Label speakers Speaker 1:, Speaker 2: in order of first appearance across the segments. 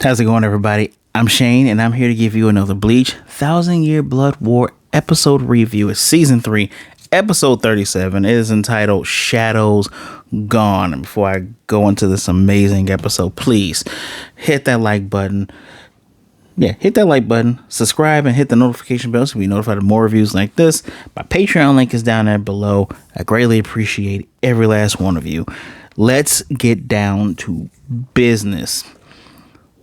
Speaker 1: How's it going, everybody? I'm Shane, and I'm here to give you another Bleach 1,000-Year Blood War episode review. It's Season 3, Episode 37. It is entitled Shadows Gone. And before I go into this amazing episode, please hit that like button. Hit that like button, subscribe, and hit the notification bell so you be notified of more reviews like this. My Patreon link is down there below. I greatly appreciate every last one of you. Let's get down to business.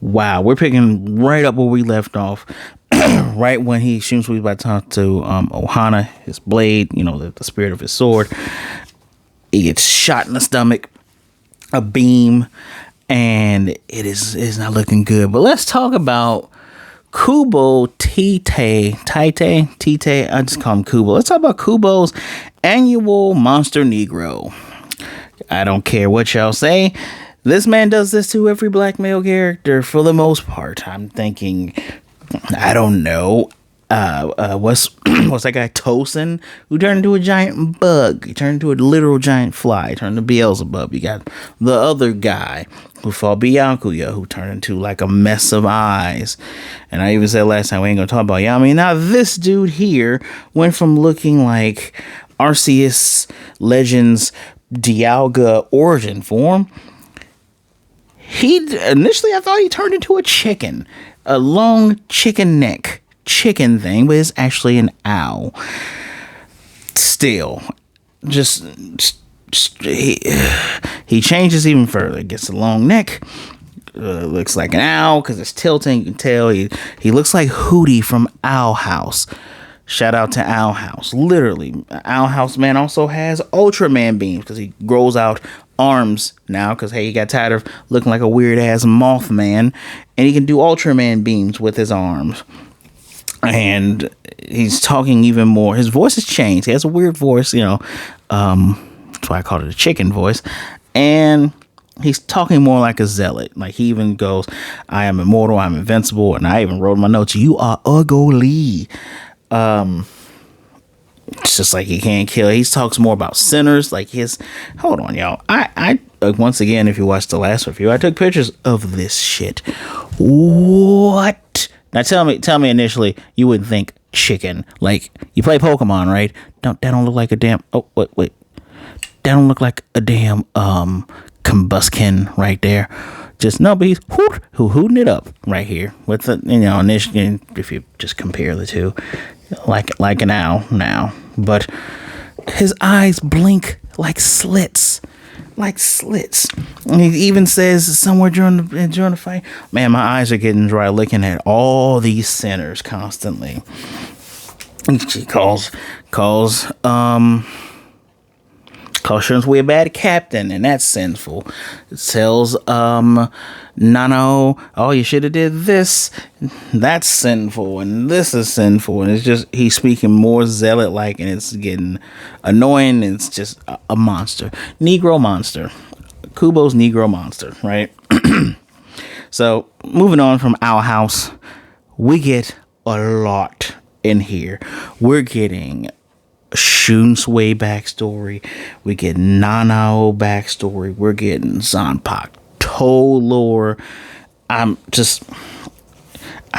Speaker 1: Wow, we're picking right up where we left off. Right when he shoots, we about to talk to Ohana, his blade, the spirit of his sword. He gets shot in the stomach, a beam, and it's not looking good. But let's talk about Kubo Tite. I just call him Kubo. Let's talk about Kubo's annual Monster Negro. I don't care what y'all say. This man does this to every black male character for the most part. I'm thinking, I don't know. What's that guy Tosin, who turned into a giant bug? He turned into a literal giant fly. He turned into Beelzebub. You got the other guy who fought Byakuya, who turned into like a mess of eyes. And I even said last time we ain't gonna talk about Yami. Now this dude here went from looking like Arceus Legends Dialga origin form. I thought he turned into a chicken, a long chicken neck chicken thing, but it's actually an owl. Still, he changes even further. Gets a long neck, looks like an owl because it's tilting. You can tell he looks like Hootie from Owl House. Shout out to Owl House. Literally, Owl House man also has Ultraman beams because he grows out arms now because he got tired of looking like a weird ass Mothman, and he can do Ultraman beams with his arms. And he's talking even more. His voice has changed. He has a weird voice, that's why I called it a chicken voice. And he's talking more like a zealot. Like he even goes, "I am immortal. I'm invincible." And I even wrote in my notes, "You are ugly." It's just like he can't kill. He talks more about sinners. Like hold on, y'all. I once again, if you watched the last review, I took pictures of this shit. What? Now tell me initially, you wouldn't think chicken. Like, you play Pokemon, right? That don't look like a damn. Oh, wait. That don't look like a damn combuskin right there. Just no, but he's hooting it up right here with the initially, if you just compare the two, like an owl now, but his eyes blink like slits. And he even says somewhere during the fight, "Man, my eyes are getting dry looking at all these sinners constantly." She calls Shunsui a bad captain, and that's sinful. It tells Nanao, "Oh, you should have did this. That's sinful, and this is sinful." And it's just he's speaking more zealot like, and it's getting annoying. And it's just a monster, Negro monster, Kubo's Negro monster, right? So moving on from Owl House, we get a lot in here. We're getting Shunsui backstory, we get Nanao backstory, we're getting Zanpakuto lore. I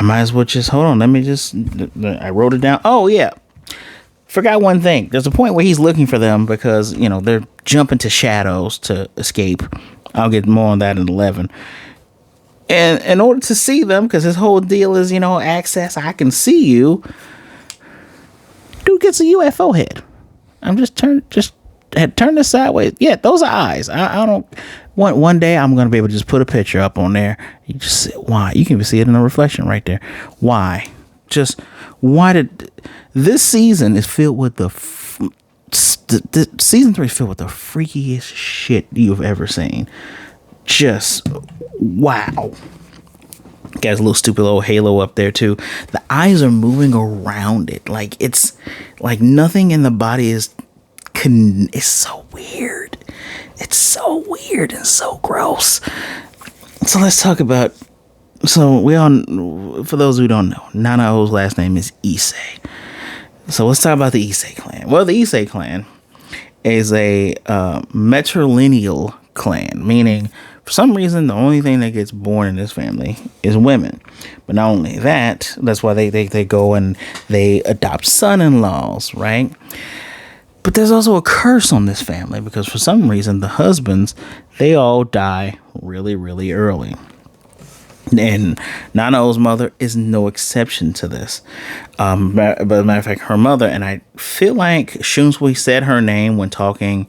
Speaker 1: might as well just hold on. I wrote it down. Oh yeah, forgot one thing. There's a point where he's looking for them because they're jumping to shadows to escape. I'll get more on that in 11. And in order to see them, because his whole deal is access, I can see you. Dude gets a UFO head. I'm just turn this sideways. Yeah, those are eyes. I don't want one day I'm gonna be able to just put a picture up on there. You just see, why? You can even see it in the reflection right there. Why? Just why did this season is filled with the season 3 is filled with the freakiest shit you've ever seen. Just wow. Got his little stupid little halo up there too. The eyes are moving around it. Like it's like nothing in the body is. It's so weird. It's so weird and so gross. So let's talk about. So for those who don't know, Nanao's last name is Issei. So let's talk about the Issei clan. Well, the Issei clan is a matrilineal clan, meaning For some reason, the only thing that gets born in this family is women. But not only that, that's why they go and they adopt son-in-laws, right? But there's also a curse on this family because for some reason, the husbands, they all die really, really early. And Nanao's mother is no exception to this. But as a matter of fact, her mother, and I feel like Shunsui said her name when talking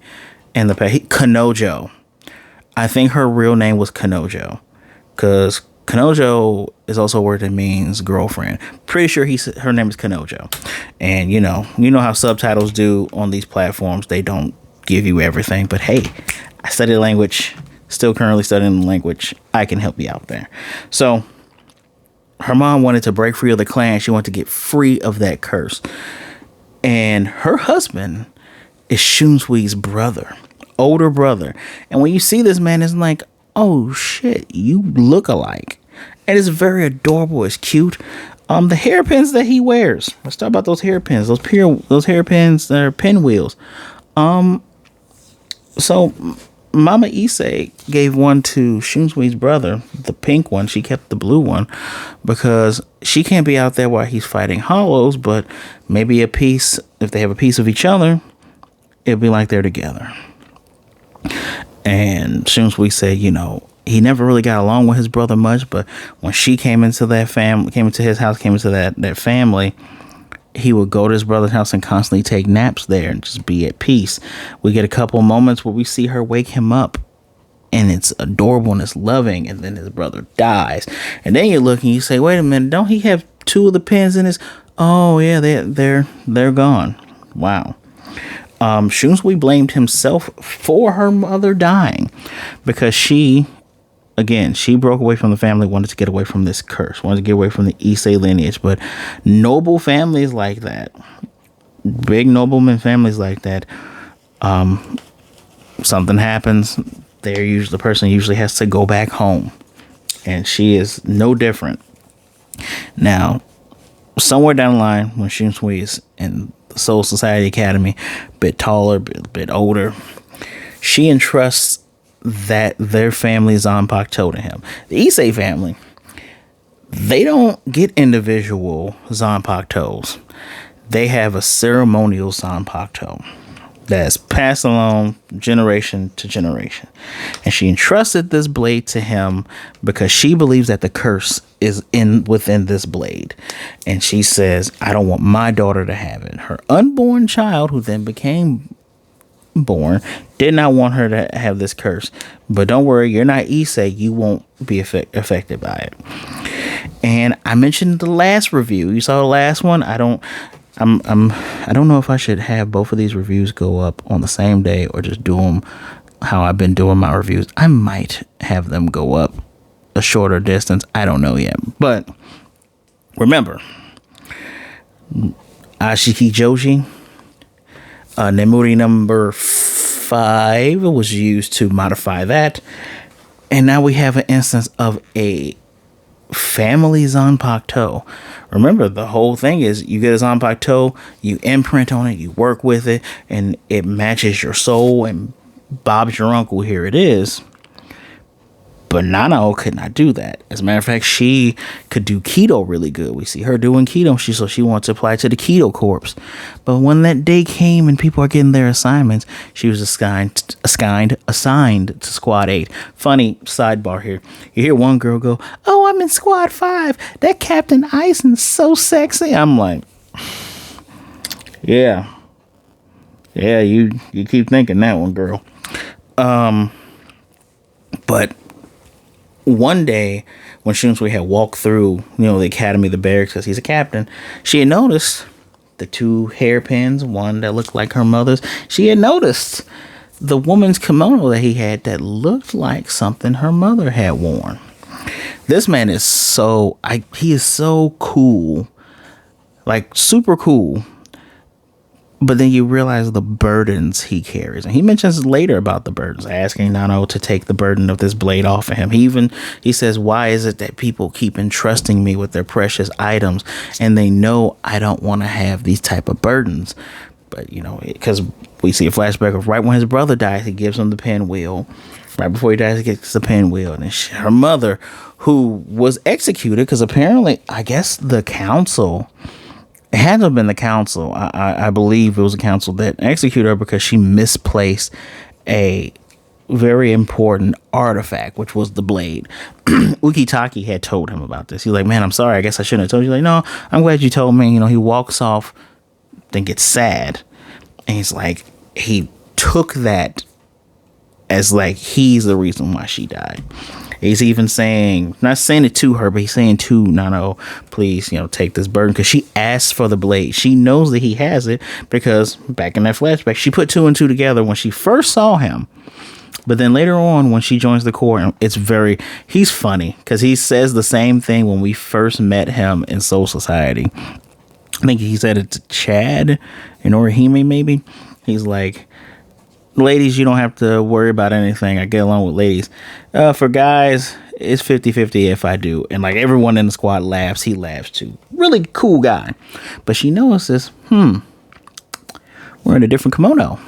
Speaker 1: in the past, Kanojo. I think her real name was Kanojo, because Kanojo is also a word that means girlfriend. Pretty sure her name is Kanojo. And you know how subtitles do on these platforms. They don't give you everything. But hey, I studied language. Still currently studying the language. I can help you out there. So her mom wanted to break free of the clan. She wanted to get free of that curse. And her husband is Shunsui's brother, older brother. And when you see this man, it's like, oh shit, you look alike. And it's very adorable. It's cute. The hairpins that he wears. Let's talk about those hairpins. Those hairpins that are pinwheels. So Mama Issei gave one to Shunsui's brother, the pink one. She kept the blue one because she can't be out there while he's fighting hollows, but maybe if they have a piece of each other, it'll be like they're together. And Shunsui said, he never really got along with his brother much, but when she came into that family, came into his house, came into that family, he would go to his brother's house and constantly take naps there and just be at peace. We get a couple moments where we see her wake him up, and it's adorable and it's loving, and then his brother dies. And then you look and you say, wait a minute, don't he have two of the pins in his... Oh yeah, they're gone. Wow. Shunsui blamed himself for her mother dying because she broke away from the family, wanted to get away from this curse, wanted to get away from the Issei lineage. But noble families like that, big nobleman families like that, something happens. The person usually has to go back home, and she is no different. Now, somewhere down the line, when Shunsui is in the Soul Society Academy, a bit taller, a bit older, she entrusts that their family Zanpakuto to him. The Issei family, they don't get individual Zanpakutos. They have a ceremonial Zanpakuto that's passed along generation to generation. And she entrusted this blade to him because she believes that the curse is within this blade. And she says, I don't want my daughter to have it. Her unborn child, who then became born, did not want her to have this curse. But don't worry, you're not Issei, you won't be affected by it. And I mentioned the last review. You saw the last one. I don't know if I should have both of these reviews go up on the same day or just do them how I've been doing my reviews. I might have them go up a shorter distance. I don't know yet. But remember, Ashiki Joji, Nemuri number 5 was used to modify that. And now we have an instance of a family Zanpakuto. Remember, the whole thing is you get a Zanpakuto, you imprint on it, you work with it, and it matches your soul, and Bob's your uncle, here it is. But Nanao could not do that. As a matter of fact, she could do keto really good. We see her doing keto. She wants to apply to the keto corps. But when that day came and people are getting their assignments, she was assigned to squad 8. Funny sidebar here. You hear one girl go, "Oh, I'm in squad 5. That Captain Ison's so sexy." I'm like, yeah, you keep thinking that one, girl. But one day when Shunsui had walked through, the academy, the barracks, because he's a captain, she had noticed the 2 hairpins, one that looked like her mother's. She had noticed the woman's kimono that he had that looked like something her mother had worn. This man is he is so cool, like super cool. But then you realize the burdens he carries. And he mentions later about the burdens, asking Nanao to take the burden of this blade off of him. He says, why is it that people keep entrusting me with their precious items and they know I don't want to have these type of burdens? But, because we see a flashback of right when his brother dies, he gives him the pinwheel. Right before he dies, he gets the pinwheel. And then her mother, who was executed, because apparently, I guess the council, it had to have been the council. I believe it was the council that executed her because she misplaced a very important artifact, which was the blade. Ukitake had told him about this. He's like, man, I'm sorry. I guess I shouldn't have told you. Like, no, I'm glad you told me. He walks off, then gets sad. And he's like, he took that as like he's the reason why she died. He's even saying, not saying it to her, but he's saying to Nanao, please, take this burden, because she asked for the blade. She knows that he has it because back in that flashback, she put two and two together when she first saw him. But then later on, when she joins the Corps, he's funny because he says the same thing when we first met him in Soul Society. I think he said it to Chad and Orihime, maybe. He's like, ladies, you don't have to worry about anything. I get along with ladies. For guys, it's 50-50 if I do. And like everyone in the squad laughs. He laughs too. Really cool guy. But she notices, we're in a different kimono.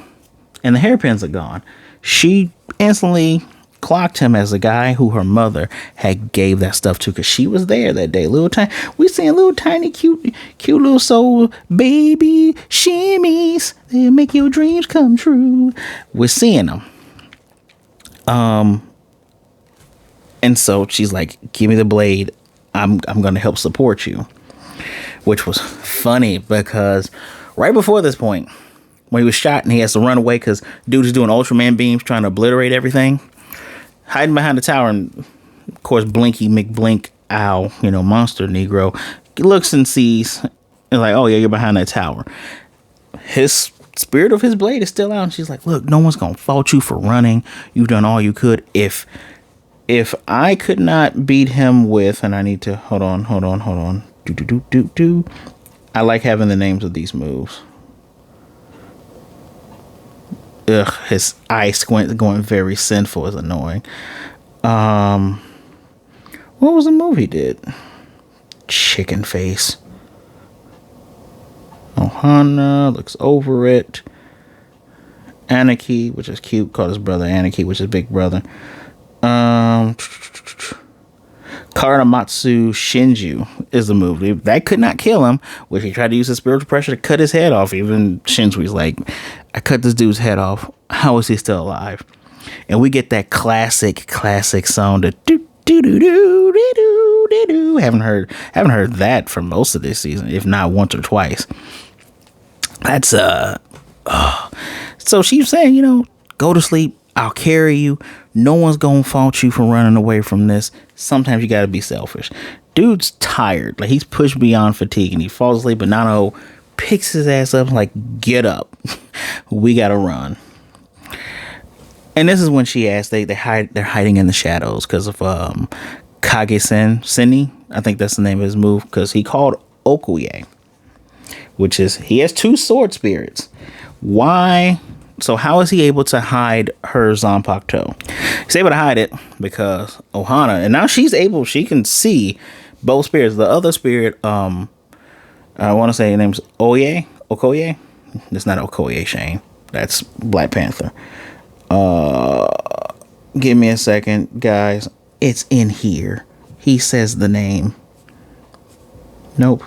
Speaker 1: And the hairpins are gone. She instantly clocked him as a guy who her mother had gave that stuff to, because she was there that day. We seeing little tiny cute little soul baby shimmies. They'll make your dreams come true. We're seeing them. And so she's like, give me the blade. I'm gonna help support you. Which was funny because right before this point, when he was shot and he has to run away because dude is doing Ultraman beams trying to obliterate everything, hiding behind the tower, and of course Blinky McBlink Owl, monster Negro, looks and sees and like, oh yeah, you're behind that tower. His spirit of his blade is still out, and she's like, look, no one's gonna fault you for running. You've done all you could. If I could not beat him with, and I need to hold on. Do. I like having the names of these moves. Ugh, his eye squint going very sinful is annoying. What was the move he did? Chicken face. Ohana looks over it. Aniki, which is cute, called his brother Aniki, which is big brother. Karamatsu Shinju is the move. That could not kill him, which he tried to use his spiritual pressure to cut his head off. Even Shinjui's like, I cut this dude's head off. How is he still alive? And we get that classic song, the do do do do do do do. Haven't heard that for most of this season, if not once or twice. That's so she's saying, go to sleep. I'll carry you. No one's gonna fault you for running away from this. Sometimes you gotta be selfish. Dude's tired. Like, he's pushed beyond fatigue and he falls asleep, but Nanao picks his ass up like, get up. We gotta run. And this is when she asks, they're hiding in the shadows because of Kage-sen, I think that's the name of his move, because he called Okoye, which is, he has two sword spirits. Why? So how is he able to hide her Zanpakuto? He's able to hide it because Ohana, and now she can see both spirits. The other spirit, I want to say her name's Okoye. It's not Okoye, Shane. That's Black Panther. Give me a second, guys. It's in here. He says the name. Nope.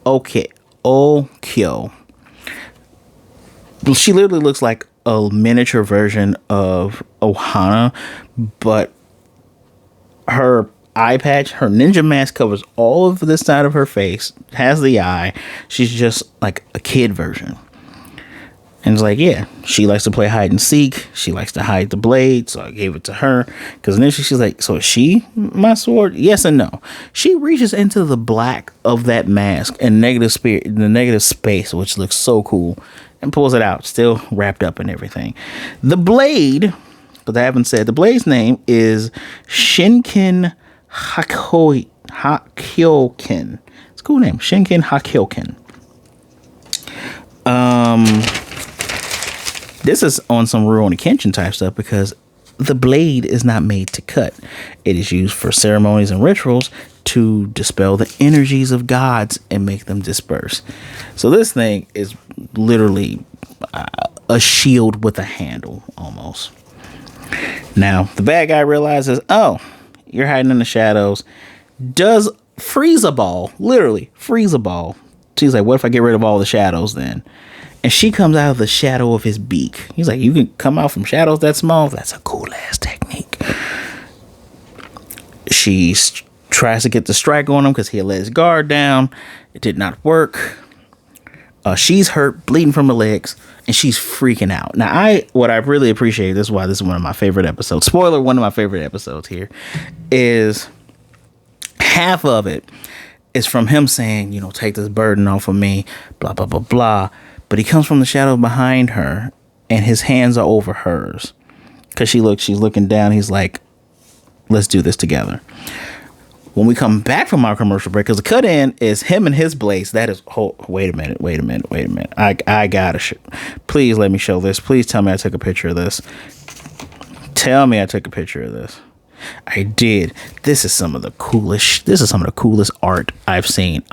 Speaker 1: Okay. Okyo. She literally looks like a miniature version of Ohana, but her eye patch, her ninja mask covers all of this side of her face, has the eye. She's just like a kid version. And it's like, yeah, she likes to play hide and seek. She likes to hide the blade, so I gave it to her. Because initially she's like, so is she my sword? Yes and no. She reaches into the black of that mask and the negative space, which looks so cool, and pulls it out, still wrapped up in everything. The blade, because I haven't said, the blade's name is Shinken Hakyoken. It's a cool name, Shinken Hakyoken. This is on some Rurouni Kenshin type stuff because the blade is not made to cut. It is used for ceremonies and rituals to dispel the energies of gods and make them disperse. So this thing is literally a shield with a handle almost. Now, the bad guy realizes, oh, you're hiding in the shadows. Does freeze a ball. Literally, freeze a ball. She's like, what if I get rid of all the shadows then? And she comes out of the shadow of his beak. He's like, you can come out from shadows that small? That's a cool ass technique. She tries to get the strike on him because he had let his guard down. It did not work. She's hurt, bleeding from her legs, and she's freaking out. Now, what I really appreciate, this is why this is one of my favorite episodes. Spoiler, one of my favorite episodes here is half of it is from him saying, you know, take this burden off of me, blah, blah, blah, blah. But he comes from the shadow behind her, and his hands are over hers. Because she's looking down. He's like, let's do this together. When we come back from our commercial break, because the cut in is him and his blades. That is, wait a minute. I gotta please let me show this. Please tell me I took a picture of this. Tell me I took a picture of this. I did. This is some of the coolest art I've seen.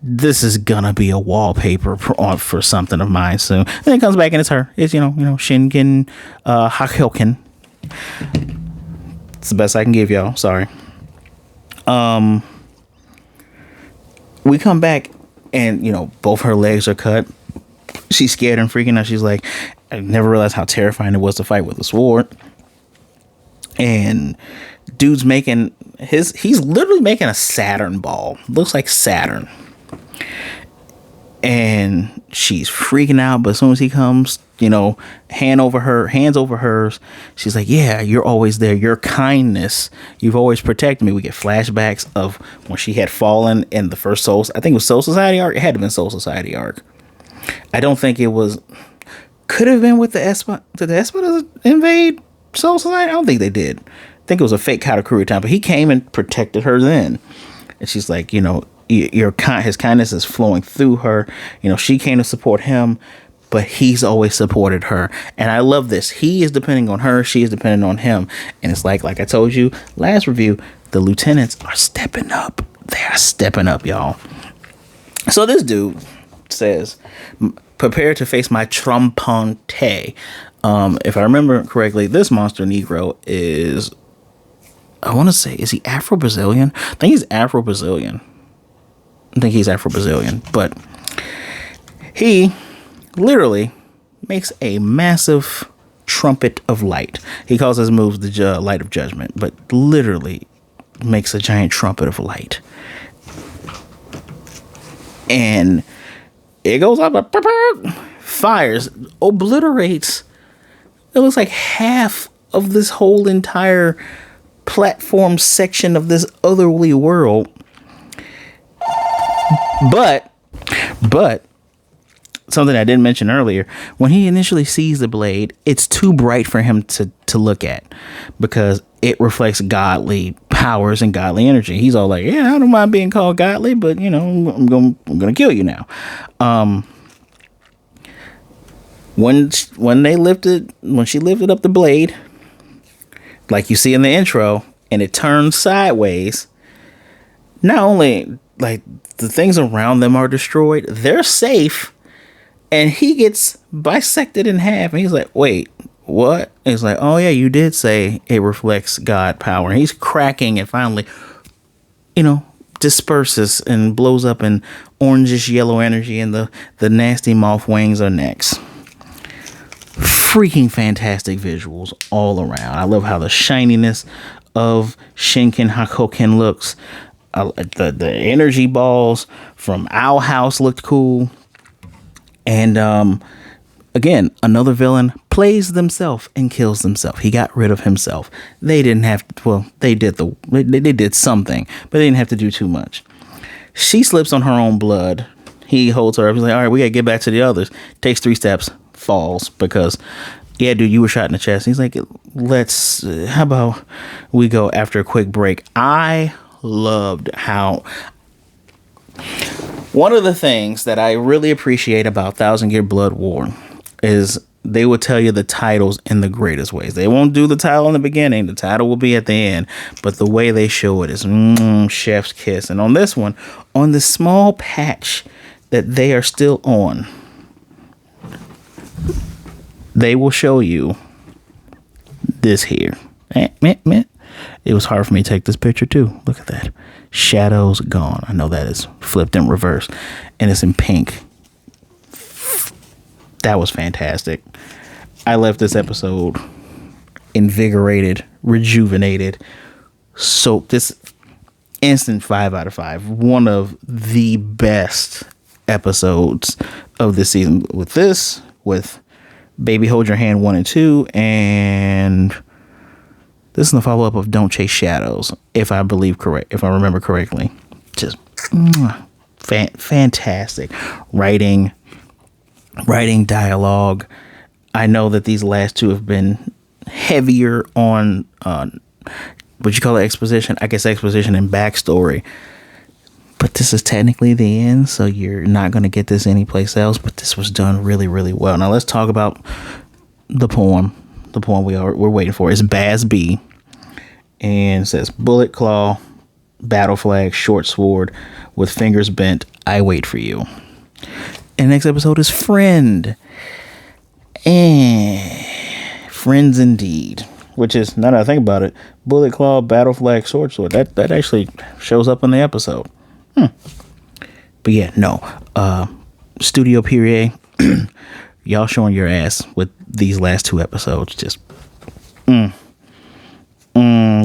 Speaker 1: This is gonna be a wallpaper for something of mine soon. And then it comes back and it's her. It's, Shinken Hakoken. It's the best I can give y'all. Sorry. We come back and, both her legs are cut. She's scared and freaking out. She's like, I never realized how terrifying it was to fight with a sword. And dude's he's literally making a Saturn ball. Looks like Saturn. And she's freaking out. But as soon as he comes, hands over hers, she's like, yeah, you're always there. Your kindness, you've always protected me. We get flashbacks of when she had fallen in the first I think it was Soul Society arc. It had to have been Soul Society arc. I don't think it was, could have been with the Espa. Did the Espa invade Soul Society? I don't think they did. I think it was a fake Katakuri time, but he came and protected her then. And she's like, his kindness is flowing through her. She came to support him, but he's always supported her. And I love this. He is depending on her. She is depending on him. And it's like I told you last review, the lieutenants are stepping up. They are stepping up, y'all. So this dude says, prepare to face my Tromponte. If I remember correctly, this monster Negro is, I want to say, is he Afro-Brazilian? I think he's Afro-Brazilian. But he literally makes a massive trumpet of light. He calls his moves the light of judgment, but literally makes a giant trumpet of light. And it goes up, fires, obliterates. It looks like half of this whole entire platform section of this otherly world. But something I didn't mention earlier, when he initially sees the blade, it's too bright for him to look at because it reflects godly powers and godly energy. He's all like, yeah, I don't mind being called godly, but I'm gonna kill you now. When she lifted up the blade, like you see in the intro, and it turns sideways, not only like the things around them are destroyed, they're safe, and he gets bisected in half, and he's like, wait, what? And he's like, oh yeah, you did say it reflects God power. And he's cracking and finally, disperses and blows up in orangish yellow energy, and the nasty moth wings are next. Freaking fantastic visuals all around. I love how the shininess of Shinken Hakoken looks. The energy balls from Owl House looked cool. And again, another villain plays themselves and kills themselves. He got rid of himself. They didn't have to, well, they did something, but they didn't have to do too much. She slips on her own blood. He holds her up. He's like, all right, we gotta get back to the others. Takes 3 steps, falls because, yeah, dude, you were shot in the chest. He's like, how about we go after a quick break? I loved how, one of the things that I really appreciate about Thousand Year Blood War is they will tell you the titles in the greatest ways. They won't do the title in the beginning. The title will be at the end. But the way they show it is chef's kiss. And on this one, on this small patch that they are still on, they will show you this here. It was hard for me to take this picture too. Look at that. Shadows Gone. I know that is flipped in reverse and it's in pink. That was fantastic. I left this episode invigorated, rejuvenated. So this instant 5 out of 5. One of the best episodes of this season. With Baby Hold Your Hand 1 and 2, and this is the follow-up of Don't Chase Shadows, if I remember correctly. Just fantastic writing, dialogue. I know that these last two have been heavier on what you call it, exposition. I guess exposition and backstory. But this is technically the end, so you're not going to get this anyplace else. But this was done really, really well. Now let's talk about the poem. The poem we're waiting for is Baz B. And it says, bullet claw, battle flag, short sword, with fingers bent, I wait for you. And the next episode is Friend. And Friends indeed. Which is, now that I think about it, bullet claw, battle flag, short sword. That actually shows up in the episode. But yeah, no. Studio Pierre, y'all showing your ass with these last two episodes. Just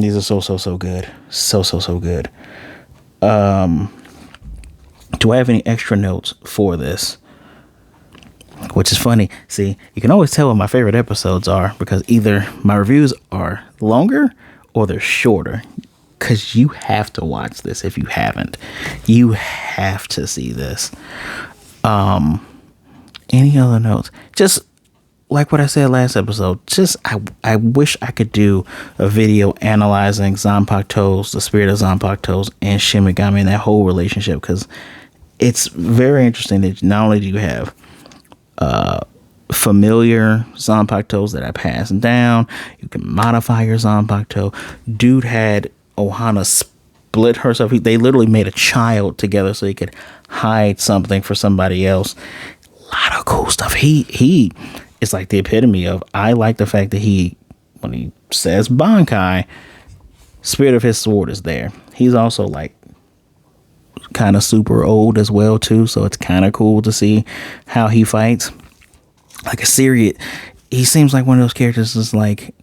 Speaker 1: these are so good. So good. Do I have any extra notes for this? Which is funny. See, you can always tell what my favorite episodes are because either my reviews are longer or they're shorter. Because you have to watch this if you haven't. You have to see this. Any other notes? Just like what I said last episode. Just I wish I could do a video analyzing Zanpakuto's, the spirit of Zanpakuto's, and Shin Megami and that whole relationship. Because it's very interesting that not only do you have familiar Zanpakutos that I passed down, you can modify your Zanpakuto. Dude had Ohana split herself. They literally made a child together so he could hide something for somebody else. A lot of cool stuff. He is like the epitome of, I like the fact that when he says Bankai, spirit of his sword is there. He's also like kind of super old as well too, so it's kind of cool to see how he fights. Like a serious, he seems like one of those characters is like,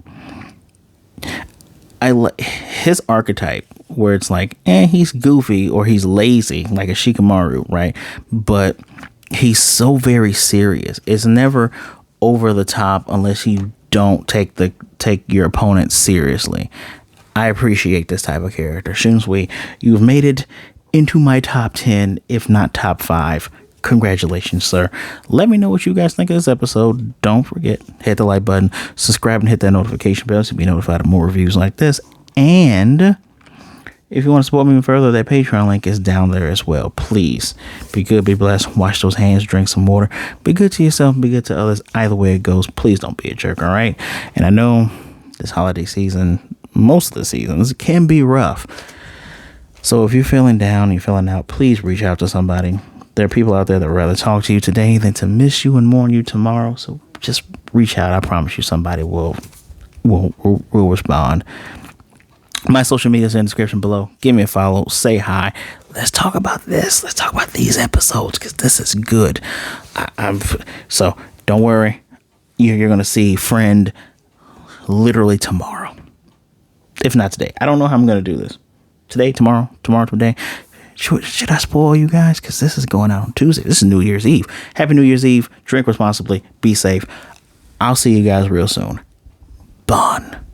Speaker 1: his archetype where it's like, he's goofy or he's lazy, like a Shikamaru, right? But he's so very serious. It's never over the top unless you don't take your opponent seriously. I appreciate this type of character. Shunsui, you've made it into my top 10, if not top 5. Congratulations, sir. Let me know what you guys think of this episode. Don't forget, hit the like button, subscribe, and hit that notification bell to be notified of more reviews like this. And if you want to support me even further, that Patreon link is down there as well. Please be good, be blessed, wash those hands, drink some water, be good to yourself, be good to others. Either way it goes, please don't be a jerk, all right? And I know this holiday season, most of the seasons, can be rough. So if you're feeling down, you're feeling out, please reach out to somebody. There are people out there that would rather talk to you today than to miss you and mourn you tomorrow. So just reach out. I promise you somebody will respond. My social media is in the description below. Give me a follow. Say hi. Let's talk about this. Let's talk about these episodes because this is good. So don't worry. You're going to see Friend literally tomorrow. If not today. I don't know how I'm going to do this. Today, tomorrow, today. Should I spoil you guys? Because this is going out on Tuesday. This is New Year's Eve. Happy New Year's Eve. Drink responsibly. Be safe. I'll see you guys real soon. Bon.